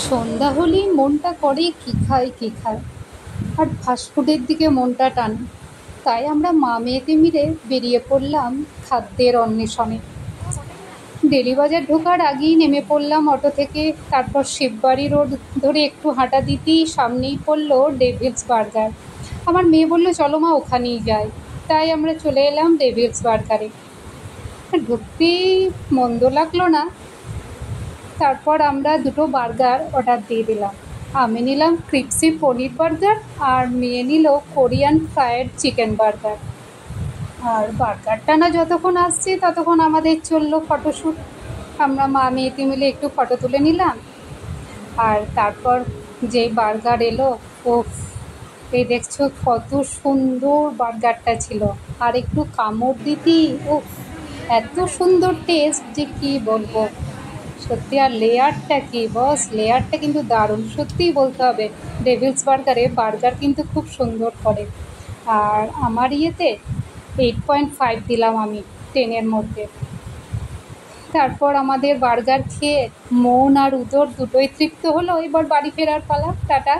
সন্ধ্যা হলেই মনটা করে কী খায় কী খায়, আর ফাস্টফুডের দিকে মনটা টানে। তাই আমরা মা মেয়েতে মিলে বেরিয়ে পড়লাম খাদ্যের অন্বেষণে। ডেলি বাজার ঢোকার আগেই নেমে পড়লাম অটো থেকে। তারপর শিববাড়ি রোড ধরে একটু হাঁটা দিতেই সামনেই পড়লো ডেভিলস বার্গার। আমার মেয়ে বলল, চলো মা ওখানেই যাই। তাই আমরা চলে এলাম ডেভিলস বার্গারে। ঢুকতেই মন্দ লাগলো না। তারপর আমরা দুটো বার্গার অর্ডার দিয়ে দিলাম। আমি নিলাম ক্রিপসি পনির বার্গার, আর মেয়ে নিল কোরিয়ান ফ্রায়েড চিকেন বার্গার। আর বার্গারটা না যতক্ষণ আসছে ততক্ষণ আমাদের চললো ফটোশ্যুট। আমরা মা মেয়েতে মিলে একটু ফটো তুলে নিলাম। আর তারপর যে বার্গার এলো, ওফ, এই দেখছো কত সুন্দর বার্গারটা ছিল। আর একটু কামড় দিতি, ওফ, এত সুন্দর টেস্ট যে কি বলবো। সত্যি, আর লেয়ারটা কি বস, লেয়ারটা কিন্তু দারুণ, সত্যিই বলতে হবে। ডেভিলস বার্গারে বার্গার কিন্তু খুব সুন্দর করে। আর আমার ইয়েতে 8.5 দিলাম আমি 10-এর মধ্যে। তারপর আমাদের বার্গার খেয়ে মন আর উদর দুটোই তৃপ্ত হলো। এবার বাড়ি ফেরার পালা। টাটা।